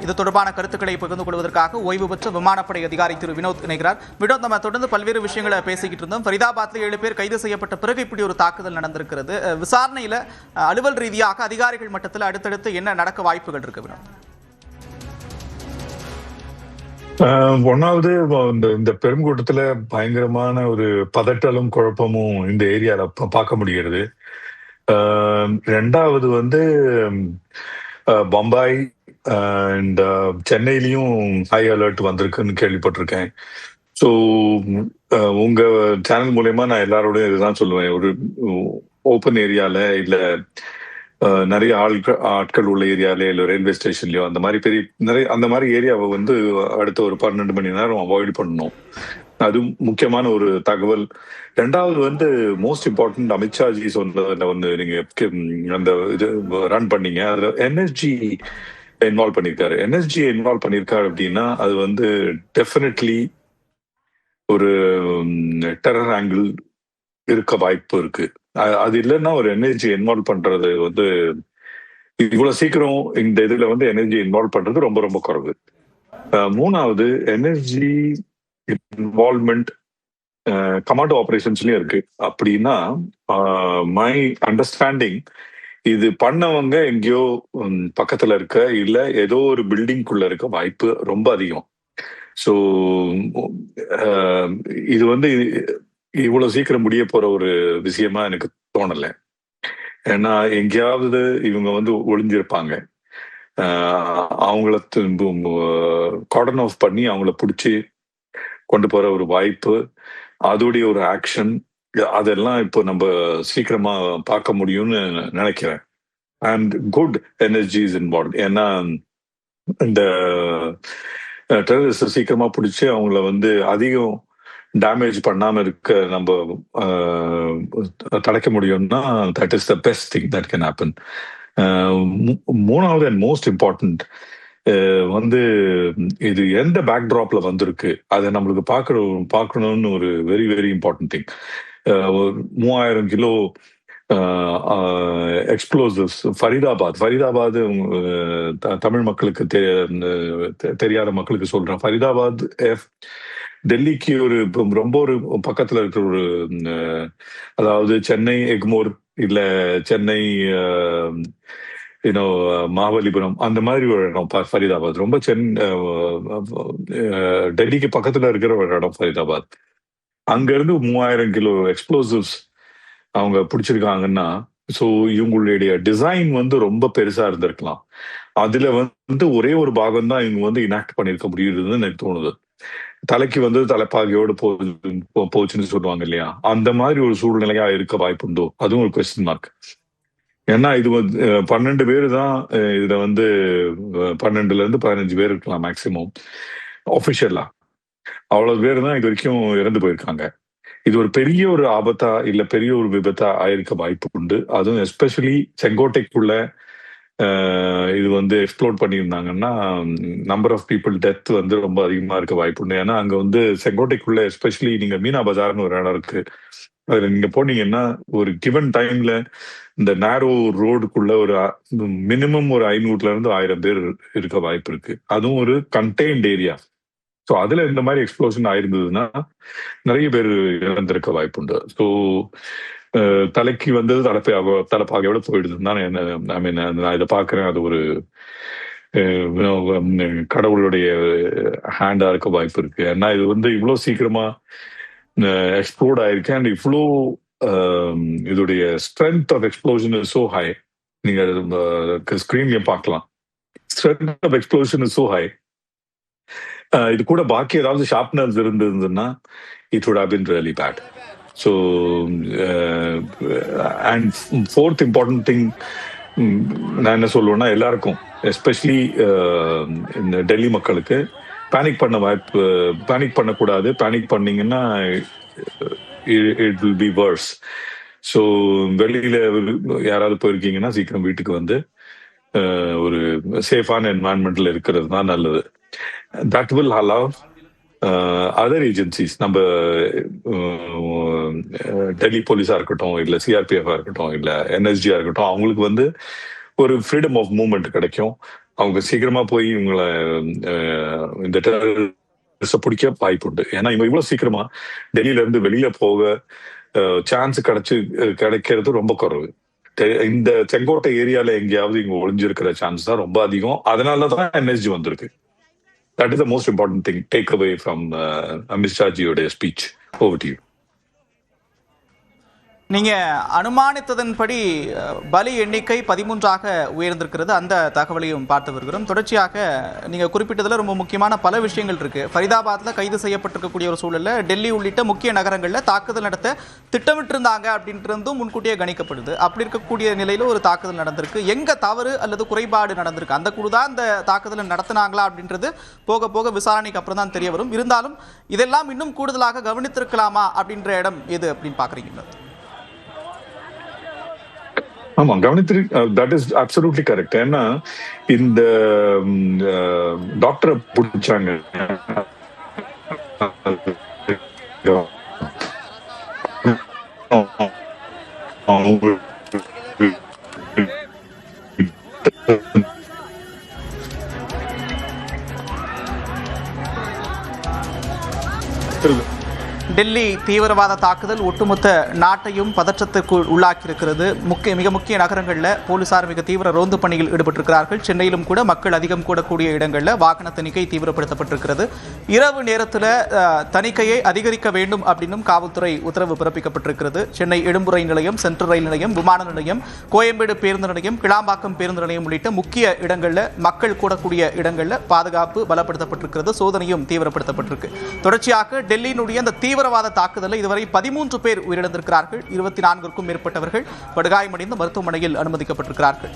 இது தொடர்பான கருத்துக்களை பகிர்ந்து கொள்வதற்காக ஓய்வு பெற்ற விமானப்படை அதிகாரி திரு வினோத் இணைகிறார். வினோத், நம்ம தொடர்ந்து பல்வேறு விஷயங்களை பேசிக்கிட்டு இருந்தோம். ஃபரிதாபாத்தில் 7 பேர் கைது செய்யப்பட்ட பிறகு இப்படி ஒரு தாக்குதல் நடந்திருக்கிறது. விசாரணையில் அலுவல் ரீதியாக அதிகாரிகள் மட்டத்தில் அடுத்தடுத்து என்ன நடக்க வாய்ப்புகள் இருக்கு வினோத்? ஒன்னாவது, இந்த பெருங்கூட்டத்துல பயங்கரமான ஒரு பதட்டலும் குழப்பமும் இந்த ஏரியால பார்க்க முடிகிறது. ரெண்டாவது பம்பாய் அண்ட் சென்னையிலயும் ஹை அலர்ட் வந்திருக்குன்னு கேள்விப்பட்டிருக்கேன். ஸோ உங்க சேனல் மூலயமா நான் எல்லாரோடையும் இதுதான் சொல்லுவேன். ஒரு ஓப்பன் ஏரியால இல்ல நிறைய ஆட்கள் உள்ள ஏரியாலே இல்லை ரயில்வே ஸ்டேஷன்லயோ அந்த மாதிரி நிறைய அந்த மாதிரி ஏரியாவை அடுத்த ஒரு 12 மணி நேரம் அவாய்ட் பண்ணணும். அது முக்கியமான ஒரு தகவல். ரெண்டாவது மோஸ்ட் இம்பார்ட்டன்ட், அமித்ஷாஜி சொன்னதுல நீங்க அந்த இது ரன் பண்ணீங்க, அதுல என்எஸ்ஜி இன்வால்வ் பண்ணிருக்காரு. என்எஸ்ஜி இன்வால்வ் பண்ணிருக்காரு அப்படின்னா அது டெஃபினெட்லி ஒரு டெரர் ஆங்கிள் இருக்க வாய்ப்பு இருக்கு. அது இல்லைன்னா ஒரு எனர்ஜி இன்வால்வ் பண்றது இவ்வளவு சீக்கிரம் இந்த இதுல எனர்ஜி இன்வால்வ் பண்றது ரொம்ப ரொம்ப குறைவு. மூணாவது, எனர்ஜி இன்வால்வ்மெண்ட் கமாண்டோ ஆபரேஷன்ஸ்லயும் இருக்கு. அப்படின்னா மை அண்டர்ஸ்டாண்டிங் இது பண்ணவங்க எங்கேயோ பக்கத்துல இருக்க இல்ல ஏதோ ஒரு பில்டிங்குள்ள இருக்க வாய்ப்பு ரொம்ப அதிகம். ஸோ இது இவ்வளவு சீக்கிரம் முடிய போற ஒரு விஷயமா எனக்கு தோணல. ஏன்னா எங்கேயாவது இவங்க ஒளிஞ்சிருப்பாங்க. அவங்கள கார்டன் ஆஃப் பண்ணி அவங்கள பிடிச்சி கொண்டு போற ஒரு வாய்ப்பு, அதோடைய ஒரு ஆக்ஷன், அதெல்லாம் இப்போ நம்ம சீக்கிரமா பார்க்க முடியும்னு நினைக்கிறேன். And good energies involve. ஏன்னா இந்த டெரரிஸ்ட் சீக்கிரமா பிடிச்சி அவங்கள அதிகம் டேமேஜ் பண்ணாம இருக்க நம்ம தடுக்க முடியும்னா that is the best thing that can happen. மூணாவது அண்ட் மோஸ்ட் இம்பார்ட்டன்ட், இது எந்த பேக்ட்ராப்ல வந்திருக்கு அதை நம்மளுக்கு பார்க்கணும்னு ஒரு very very important thing. 3000 kilo explosives Faridabad Tamil மக்களுக்கு தெரியாத மக்களுக்கு சொல்றேன். ஃபரிதாபாத் டெல்லிக்கு ரொம்ப ஒரு பக்கத்துல இருக்கிற ஒரு, அதாவது சென்னை எக்மோர் இல்ல சென்னை மகாபலிபுரம் அந்த மாதிரி ஒரு இடம் ஃபரிதாபாத். ரொம்ப டெல்லிக்கு பக்கத்துல இருக்கிற ஒரு இடம் ஃபரிதாபாத். அங்க இருந்து 3000 கிலோ எக்ஸ்ப்ளோசிவ்ஸ் அவங்க பிடிச்சிருக்காங்கன்னா, ஸோ இவங்களுடைய டிசைன் ரொம்ப பெருசா இருந்திருக்கலாம். அதுல ஒரே ஒரு பாகம் தான் இவங்க இனாக்ட் பண்ணிருக்க முடியுதுன்னு எனக்கு தோணுது. தலைக்கு தலைப்பாகையோடு போச்சுன்னு சொல்லுவாங்க இல்லையா, அந்த மாதிரி ஒரு சூழ்நிலையா இருக்க வாய்ப்புண்டோ, அதுவும் ஒரு கொஸ்டின் மார்க். ஏன்னா இது 12 பேர் தான் இதுல 12ல இருந்து 15 பேர் இருக்கலாம் மேக்சிமம் ஆஃபிஷியலா. அவ்வளவு பேர் தான் இது வரைக்கும் இறந்து போயிருக்காங்க. இது ஒரு பெரிய ஒரு ஆபத்தா இல்ல பெரிய ஒரு விபத்தா ஆயிருக்க வாய்ப்பு உண்டு. அதுவும் எஸ்பெஷலி செங்கோட்டைக்குள்ள இது எக்ஸ்ப்ளோர் பண்ணியிருந்தாங்கன்னா நம்பர் ஆஃப் பீப்புள் டெத் ரொம்ப அதிகமா இருக்க வாய்ப்பு உண்டு. ஏன்னா அங்க செங்கோட்டைக்குள்ள எஸ்பெஷலி நீங்க மீனா பஜார்னு ஒரு இடம் இருக்கு, அதுல நீங்க போனீங்கன்னா ஒரு கிவன் டைம்ல இந்த நேரோ ரோடுக்குள்ள ஒரு மினிமம் ஒரு 500ல இருந்து 1000 பேர் இருக்க வாய்ப்பு இருக்கு. அதுவும் ஒரு கண்டெய்ன்ட் ஏரியா. ஸோ அதுல இந்த மாதிரி எக்ஸ்ப்ளோஷன் ஆயிருந்ததுன்னா நிறைய பேர் இறந்திருக்க வாய்ப்பு உண்டு. ஸோ தலைக்கு தலைப்பாகையோட போயிடுதுன்னு தான் நான் இதை பாக்குறேன். அது ஒரு கடவுளுடைய ஹேண்டா இருக்க வாய்ப்பு இருக்கு. ஏன்னா இது இவ்வளவு சீக்கிரமா எக்ஸ்ப்ளோர்ட் ஆயிருக்கு. அண்ட் இவ்வளோ இதோடைய strength of explosion is so high. நீங்க ஸ்கிரீன்லயே பார்க்கலாம். Strength of explosion is so high. இது கூட பாக்கி ஏதாவது ஷார்ப்னர்ஸ் இருந்ததுன்னா it would have been really bad. So and fourth important thing நான் என்ன சொல்லுவேன்னா, எல்லாருக்கும் எஸ்பெஷலி இந்த டெல்லி மக்களுக்கு பேனிக் பண்ணக்கூடாது. பேனிக் பண்ணீங்கன்னா it will be worse. So வெளியில யாராவது போயிருக்கீங்கன்னா சீக்கிரம் வீட்டுக்கு ஒரு சேஃபான என்வாயன்மெண்ட்ல இருக்கிறது தான் நல்லது. That will allow other agencies, நம்ம டெல்லி போலீஸா இருக்கட்டும் இல்ல சிஆர்பிஎஃப் இருக்கட்டும் இல்ல என்எஸ்ஜியா இருக்கட்டும், அவங்களுக்கு ஒரு ஃப்ரீடம் ஆஃப் மூவ்மெண்ட் கிடைக்கும். அவங்க சீக்கிரமா போய் இவங்களை இந்த terrorists-அ பிடிக்க வாய்ப்பு உண்டு. ஏன்னா இவங்க இவ்வளவு சீக்கிரமா டெல்லியில இருந்து வெளியில போக சான்ஸ் கிடைக்கிறது ரொம்ப குறைவு. இந்த செங்கோட்டை ஏரியால எங்கேயாவது இவங்க ஒளிஞ்சிருக்கிற சான்ஸ் தான் ரொம்ப அதிகம். அதனாலதான் என்எஸ்ஜி வந்திருக்கு. That is the most important thing take away from Amit ஷாஜியோட ஸ்பீச். Over to you. நீங்க அனுமானித்ததன்படி பலி எண்ணிக்கை 13ஆக உயர்ந்திருக்கிறது. அந்த தகவலையும் பார்த்து வருகிறோம். தொடர்ச்சியாக நீங்க குறிப்பிட்டதுல ரொம்ப முக்கியமான பல விஷயங்கள் இருக்கு. ஃபரிதாபாத்ல கைது செய்யப்பட்டிருக்கக்கூடிய ஒரு சூழல்ல டெல்லி உள்ளிட்ட முக்கிய நகரங்கள்ல தாக்குதல் நடத்த திட்டமிட்டிருந்தாங்க அப்படின்றதும் முன்கூட்டியே கணிக்கப்படுது. அப்படி இருக்கக்கூடிய நிலையில ஒரு தாக்குதல் நடந்திருக்கு. எங்க தவறு அல்லது குறைபாடு நடந்திருக்கு, அந்த குழு தான் இந்த தாக்குதலை நடத்தினாங்களா அப்படின்றது போக போக விசாரணைக்கு அப்புறம் தான் தெரிய வரும். இருந்தாலும் இதெல்லாம் இன்னும் கூடுதலாக கவனித்திருக்கலாமா அப்படின்ற இடம் எது அப்படின்னு பாக்குறீங்க? ஆமா, கவனித்து தட் இஸ் அப்சல்யூட்லி கரெக்ட். ஏன்னா இந்த டாக்டரை பிடிச்சாங்க, டெல்லி தீவிரவாத தாக்குதல் ஒட்டுமொத்த நாட்டையும் பதற்றத்திற்குள் உள்ளாக்கியிருக்கிறது. மிக முக்கிய நகரங்களில் போலீசார் மிக தீவிர ரோந்து பணியில் ஈடுபட்டிருக்கிறார்கள். சென்னையிலும் கூட மக்கள் அதிகம் கூடக்கூடிய இடங்களில் வாகன தணிக்கை தீவிரப்படுத்தப்பட்டிருக்கிறது. இரவு நேரத்தில் தணிக்கையை அதிகரிக்க வேண்டும் அப்படின்னும் காவல்துறை உத்தரவு பிறப்பிக்கப்பட்டிருக்கிறது. சென்னை எழும்பூர் ரயில் நிலையம், சென்ட்ரல் ரயில் நிலையம், விமான நிலையம், கோயம்பேடு பேருந்து நிலையம், கிளாம்பாக்கம் பேருந்து நிலையம் உள்ளிட்ட முக்கிய இடங்களில் மக்கள் கூடக்கூடிய இடங்களில் பாதுகாப்பு பலப்படுத்தப்பட்டிருக்கிறது. சோதனையும் தீவிரப்படுத்தப்பட்டிருக்கு. தொடர்ச்சியாக டெல்லியினுடைய அந்த தீவிரவாத தாக்குதலில் இதுவரை 13 பேர் உயிரிழந்திருக்கிறார்கள். 24க்கும் மேற்பட்டவர்கள் படுகாயமடைந்து மருத்துவமனையில் அனுமதிக்கப்பட்டிருக்கிறார்கள்.